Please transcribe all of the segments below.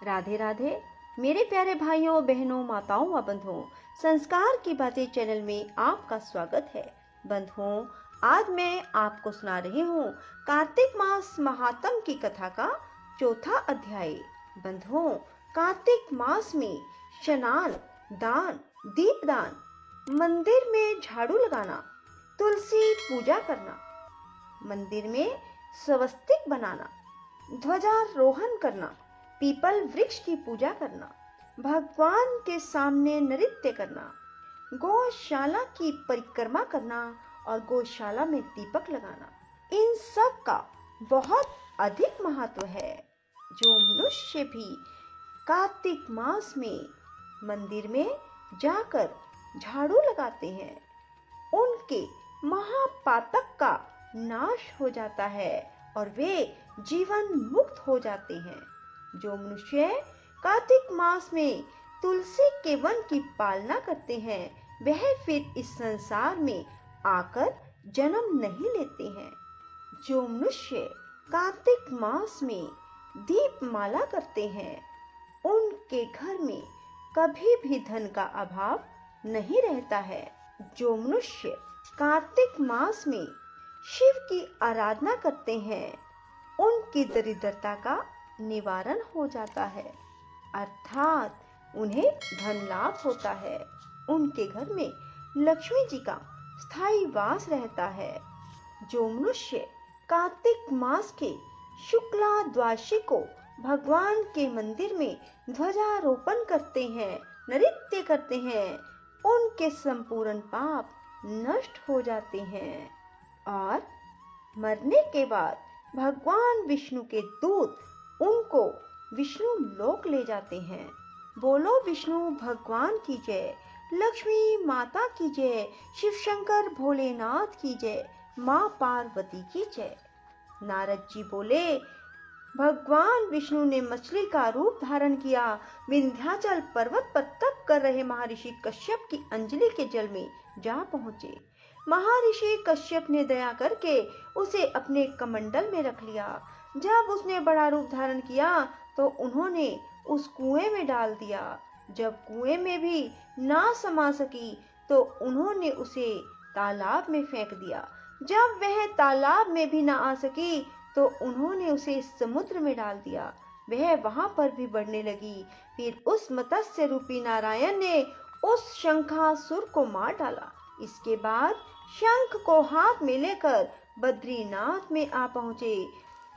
राधे राधे मेरे प्यारे भाइयों बहनों माताओं व बंधुओं, संस्कार की बातें चैनल में आपका स्वागत है। बंधुओं, आज मैं आपको सुना रही हूँ कार्तिक मास महात्म की कथा का चौथा अध्याय। बंधुओं, कार्तिक मास में स्नान, दान, दीपदान, मंदिर में झाड़ू लगाना, तुलसी पूजा करना, मंदिर में स्वस्तिक बनाना, ध्वजारोहण करना, पीपल वृक्ष की पूजा करना, भगवान के सामने नृत्य करना, गौशाला की परिक्रमा करना और गौशाला में दीपक लगाना, इन सब का बहुत अधिक महत्व है। जो मनुष्य भी कार्तिक मास में मंदिर में जाकर झाड़ू लगाते हैं, उनके महापातक का नाश हो जाता है और वे जीवन मुक्त हो जाते हैं। जो मनुष्य कार्तिक मास में तुलसी के वन की पालना करते हैं, वह फिर इस संसार में आकर जन्म नहीं लेते हैं। जो मनुष्य कार्तिक मास में दीपमाला करते हैं, उनके घर में कभी भी धन का अभाव नहीं रहता है। जो मनुष्य कार्तिक मास में शिव की आराधना करते हैं, उनकी दरिद्रता का निवारण हो जाता है, अर्थात उन्हें धन लाभ होता है। उनके घर में लक्ष्मी जी का स्थायी वास रहता है। जो मनुष्य कार्तिक मास के शुक्ला द्वादशी को भगवान के मंदिर में ध्वजारोपण करते हैं, नृत्य करते हैं, उनके संपूर्ण पाप नष्ट हो जाते हैं और मरने के बाद भगवान विष्णु के दूत उनको विष्णु लोक ले जाते हैं। बोलो विष्णु भगवान की जय, लक्ष्मी माता की जय, शिव शंकर भोलेनाथ की जय, माँ पार्वती की जय। नारद जी बोले, भगवान विष्णु ने मछली का रूप धारण किया, विंध्याचल पर्वत पर तप कर रहे महर्षि कश्यप की अंजलि के जल में जा पहुंचे। महर्षि कश्यप ने दया करके उसे अपने कमंडल में रख लिया। जब उसने बड़ा रूप धारण किया तो उन्होंने उस कुएं में डाल दिया। जब कुएं में भी ना समा सकी तो उन्होंने उसे तालाब में फेंक दिया। जब वह तालाब में भी ना आ सकी तो उन्होंने उसे समुद्र में डाल दिया। वह वहां पर भी बढ़ने लगी। फिर उस मत्स्य रूपी नारायण ने उस शंखासुर को मार डाला। इसके बाद शंख को हाथ में लेकर बद्रीनाथ में आ पहुंचे।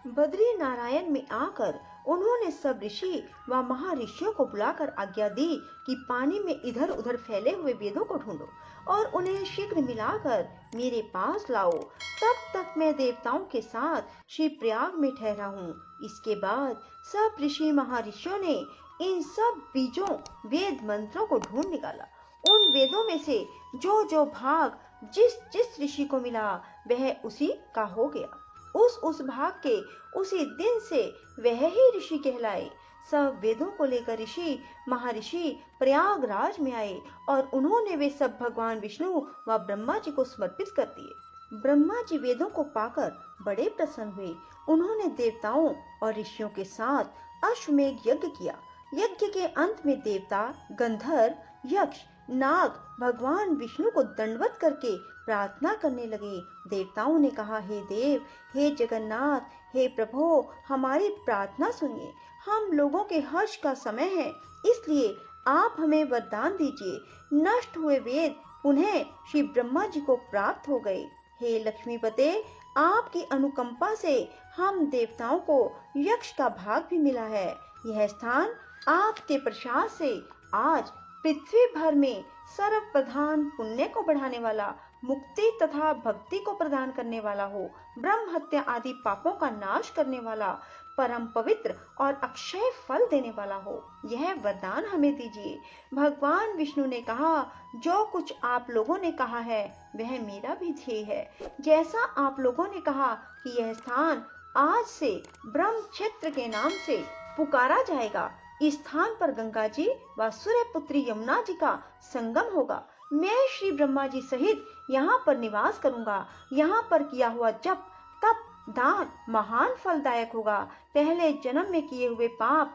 बद्री नारायण में आकर उन्होंने सब ऋषि व महर्षियों को बुलाकर आज्ञा दी कि पानी में इधर उधर फैले हुए वेदों को ढूंढो और उन्हें शीघ्र मिलाकर मेरे पास लाओ। तब तक मैं देवताओं के साथ शिवप्रयाग में ठहरा हूँ। इसके बाद सब ऋषि महर्षियों ने इन सब बीजों वेद मंत्रों को ढूंढ निकाला। उन वेदों में से जो जो भाग जिस जिस ऋषि को मिला वह उसी का हो गया। उस भाग के उसी दिन से वह ही ऋषि कहलाए। सब वेदों को लेकर ऋषि महर्षि प्रयागराज में आए और उन्होंने वे सब भगवान विष्णु व ब्रह्मा जी को समर्पित कर दिए। ब्रह्मा जी वेदों को पाकर बड़े प्रसन्न हुए। उन्होंने देवताओं और ऋषियों के साथ अश्वमेघ यज्ञ किया। यज्ञ के अंत में देवता, गंधर्व, यक्ष, नाग भगवान विष्णु को दंडवत करके प्रार्थना करने लगे। देवताओं ने कहा, हे देव, हे जगन्नाथ, हे प्रभु, हमारी प्रार्थना सुनिए। हम लोगों के हर्ष का समय है, इसलिए आप हमें वरदान दीजिए। नष्ट हुए वेद पुनः श्री ब्रह्मा जी को प्राप्त हो गए। हे लक्ष्मीपते, आपकी अनुकंपा से हम देवताओं को यक्ष का भाग भी मिला है। यह स्थान आपके प्रसाद से आज पृथ्वी भर में सर्व प्रधान, पुण्य को बढ़ाने वाला, मुक्ति तथा भक्ति को प्रदान करने वाला हो, ब्रह्म हत्या आदि पापों का नाश करने वाला, परम पवित्र और अक्षय फल देने वाला हो। यह वरदान हमें दीजिए। भगवान विष्णु ने कहा, जो कुछ आप लोगों ने कहा है वह मेरा भी ध्येय है। जैसा आप लोगों ने कहा कि यह स्थान आज से ब्रह्म क्षेत्र के नाम से पुकारा जाएगा, इस स्थान पर गंगा जी व सूर्यपुत्री यमुना जी का संगम होगा। मैं श्री ब्रह्मा जी सहित यहाँ पर निवास करूंगा। यहाँ पर किया हुआ जप, तप, दान महान फलदायक होगा। पहले जन्म में किए हुए पाप